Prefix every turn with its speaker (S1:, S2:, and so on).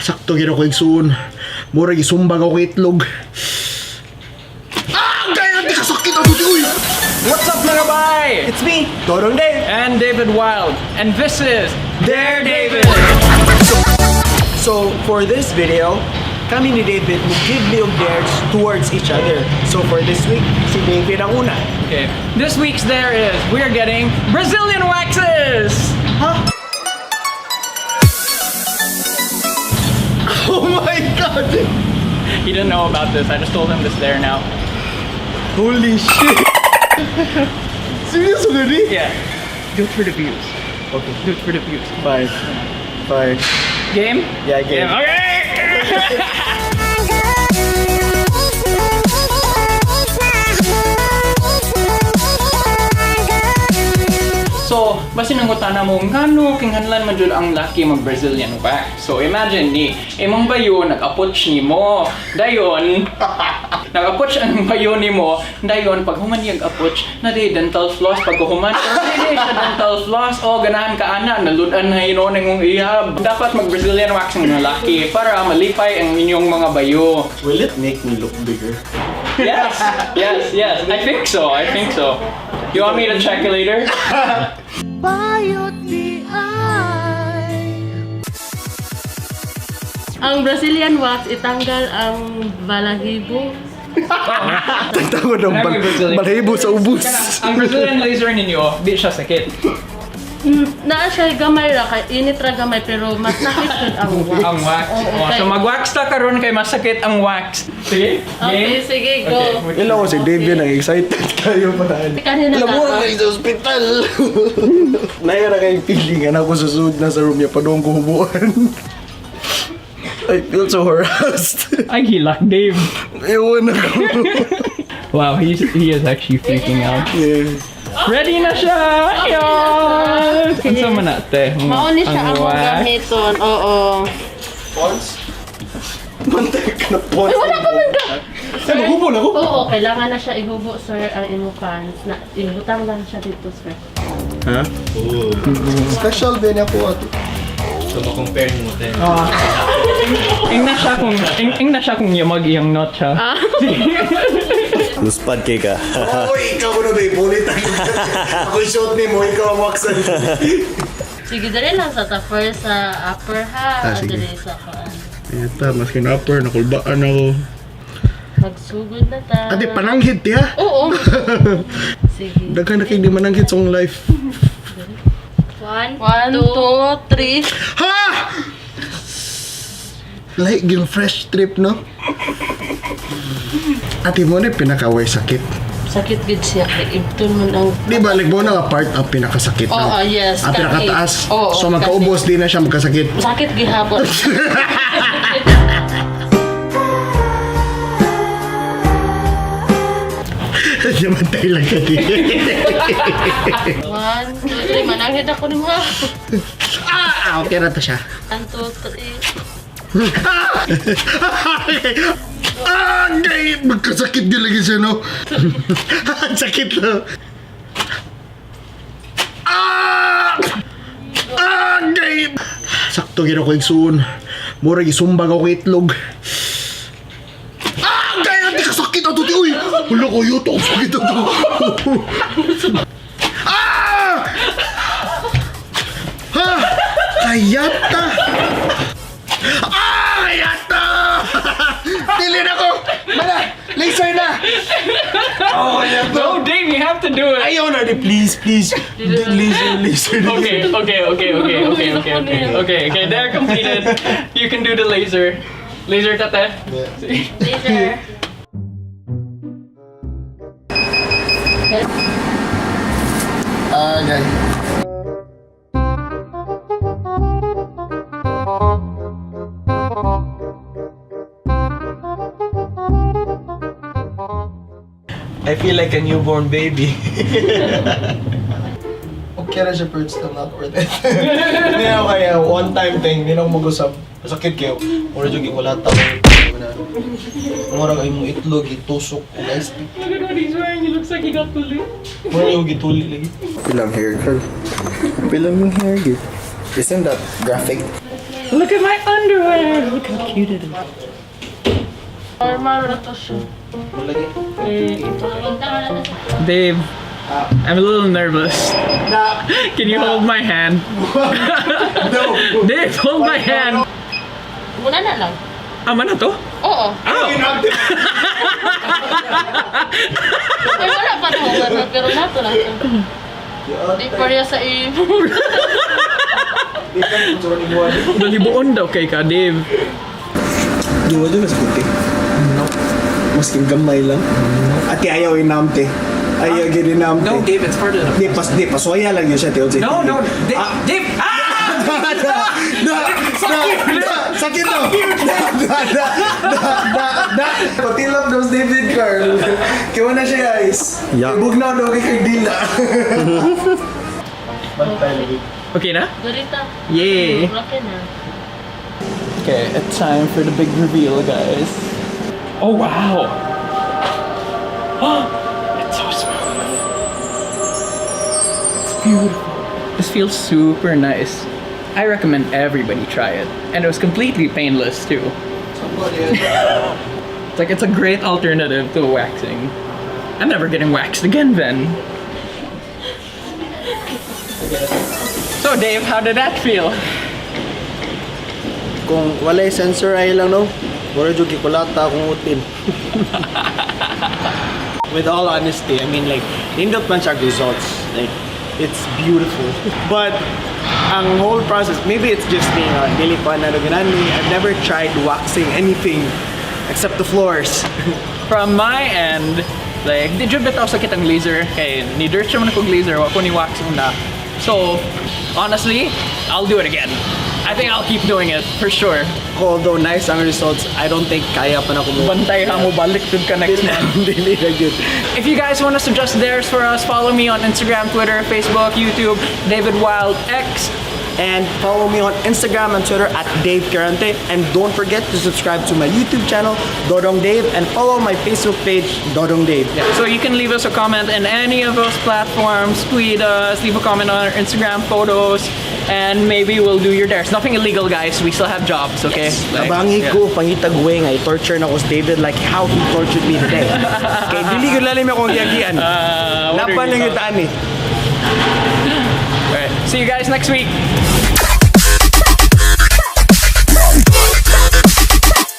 S1: Sakto gino ko igsuon. Mura gisumbag ako itlog. Kaya di kasakit ako dito.
S2: What's up mga bay?
S3: It's me, Dodong Dave.
S2: And David Wilde. And this is
S3: There, David! So, for this video, kami ni David will give liog dares towards each other. So, for this week, si David ang una.
S2: okay. This week's there is we are getting Brazilian waxes.
S3: Huh? Oh my God!
S2: He didn't know about this. I just told him this there now.
S3: Holy shit! Serious already?
S2: Yeah. Do it for the views.
S3: Okay.
S2: Do it for the views.
S3: Bye. Bye.
S2: Game?
S3: Yeah, game.
S2: Okay. So, basi nang utana mo, ngano kinganlan man jud ang laki mag Brazilian wax. So, imagine ni, imong bayo nag-approach nimo. Dayon, nag-approach ang bayo nimo. Dayon, pag human yung approach, na di dental floss pag human. Or di siya dental floss. O, ganahan ka ana, naludan na hinon ng ihab. Dapat mag Brazilian wax ng laki para malipay ang inyong mga bayo.
S3: Will it make me look bigger?
S2: Yes, yes, yes. I think so. I think so. You want me to check it later?
S4: Bayot di ay. Ang Brazilian wax itanggal ang balahibo.
S1: Tagtawa ng balahibo sa ubus.
S2: Ang Brazilian laser ninyo, di siya sakit.
S4: Naa siya gamay ra kay init ra gamay pero mas sakit jud ang wax.
S2: Ang wax.
S4: Oo,
S2: So mag-wax ta karon kay masakit ang wax. Sige?
S4: Okay, sige, go.
S2: Okay.
S1: Ilan ko si David ang excited kayo pa na.
S4: Kanina
S1: Alam mo
S4: na.
S1: kayo sa ospital. Nayara kayong feeling ako susunod na sa room niya pa doon ko hubuan. I feel so harassed.
S2: Ay, hilak, Dave.
S1: Ewan ako.
S2: Wow, he is actually freaking out.
S1: Yeah.
S2: Ready na siya! Yan! Kansa man natin?
S4: Mauni siya ang gamiton. Oo.
S3: Pons? Mantay ka na pons.
S4: Ay, wala pa man ka.
S3: Ay, maghubol ako?
S4: Oo, kailangan na siya ihubo, sir, ang imong pants. Na ibutang lang siya dito, sir.
S1: Ha?
S3: Special din ako ato.
S2: Ing na siya kung yamag iyang not siya.
S5: Luspad kay ka.
S1: Oo, ikaw na ba ipulit ako shot ni mo, ikaw ang waksan.
S4: Sige, dali lang sa first sa upper ha.
S1: Sige.
S4: Dali sa kaan.
S1: Ito, mas kinapper, nakulbaan ako.
S4: Magsugod na ta.
S1: Ate, pananghit ya?
S4: Oo. Sige.
S1: Daghan na kayo di mananghit sa life.
S4: 1, 2, 3.
S1: Ha! Like yung fresh trip, no? Ate mo na pinakaway sakit.
S4: Sakit gid siya kay ibton man ang
S1: Di ba, like mo na nga part ang pinakasakit
S4: Oo,
S1: na?
S4: yes,
S1: Ang pinakataas.
S4: oo,
S1: So magkaubos din na siya magkasakit.
S4: sakit gihapon.
S1: Namatay lang ka din.
S4: 1, 2, 3. Mananghid ako ni mo. 1,
S1: Okay na to siya.
S4: 2, 3.
S1: Okay, magkasakit din lagi siya, no? Ang sakit na. Okay. Sakto gino ko igsuon. Mura gisumbag ako itlog. Kaya di kasakit ato ti. Uy! Wala ko yuto. Sakit ato. Ha! Kayata! Kayata! Dilin ako! Mana! Laser na! Oh, kayata!
S2: No, Dave, you have to do it.
S1: Ayaw na di, please. Laser.
S2: Okay, they're completed. You can do the laser. Laser tate.
S4: Later.
S1: Okay.
S3: I feel like a newborn baby.
S1: Okay na siya, pero still not worth it. Hindi na ako kaya, one-time thing, hindi na ako mag-usap. Masakit kayo. Mura dyan, wala tao. Mura kayo mong itlog, itusok, guys.
S2: Look at what he's wearing. He looks like he got tulip.
S1: Mura yung gituli lagi. Pilang hair curl. Pilang yung hair, git. Isn't that graphic?
S2: Look at my underwear! Look how cute it is.
S4: Normal na to siya.
S2: Dave, I'm a little nervous. Can you hold my hand?
S3: No.
S2: Dave, hold my hand!
S4: Muna na lang.
S2: Ama na to?
S4: Oo.
S2: Oh!
S4: Ay, wala pa naman. Pero nato lang. Di pa rin sa imo.
S2: Nalibuon daw kay ka, Dave.
S3: Duwa dyan mas puti. No. Masking gamay lang. Ati ayaw inamte. Ayaw gini namte.
S2: No, Dave, it's part of the...
S3: Di, paswaya lang yun siya.
S2: No, Dave! Dave! Ah!
S3: Sakit to! Pati lang daw si David Carl. Kaya na siya guys. Bugnaw daw kay Dila.
S2: Okay na?
S4: Garita.
S2: Yay!
S4: Laki na.
S2: Okay, it's time for the big reveal, guys. Oh, wow! It's so smooth. It's beautiful. This feels super nice. I recommend everybody try it. And it was completely painless, too. It's like, it's a great alternative to waxing. I'm never getting waxed again, then. So, Dave, how did that feel?
S3: Kung walay sensor ay lang no, wala jud gikulata akong utin. With all honesty, I mean like, nindot man siya results. Like, it's beautiful. But, ang whole process, maybe it's just me, dili pa na I've never tried waxing anything except the floors.
S2: From my end, like, di jud bitaw sa kitang laser. Kay, ni dirt siya man akong laser, wako ni wax una. So, honestly, I'll do it again. I think I'll keep doing it, for sure.
S3: Although nice ang results, I don't think kaya pa na ko mo.
S2: Bantay ka mo, balik tud ka next month.
S3: Dili na good.
S2: If you guys want to suggest theirs for us, follow me on Instagram, Twitter, Facebook, YouTube, David Wilde X.
S3: And follow me on Instagram and Twitter at Dave Carante. And don't forget to subscribe to my YouTube channel, Dodong Dave, and follow my Facebook page, Dodong Dave.
S2: Yeah. So you can leave us a comment in any of those platforms, tweet us, leave a comment on our Instagram photos, and maybe we'll do your dares. Nothing illegal, guys. We still have jobs, okay? Like,
S3: Nabangi ko, pangitagwing, I torture na ko si David like how he tortured me today. Kaya dili ko lalim akong giyagian.
S2: what are
S3: Napan
S2: you
S3: lang
S2: talking-
S3: yung taan eh.
S2: Alright, see you guys next week.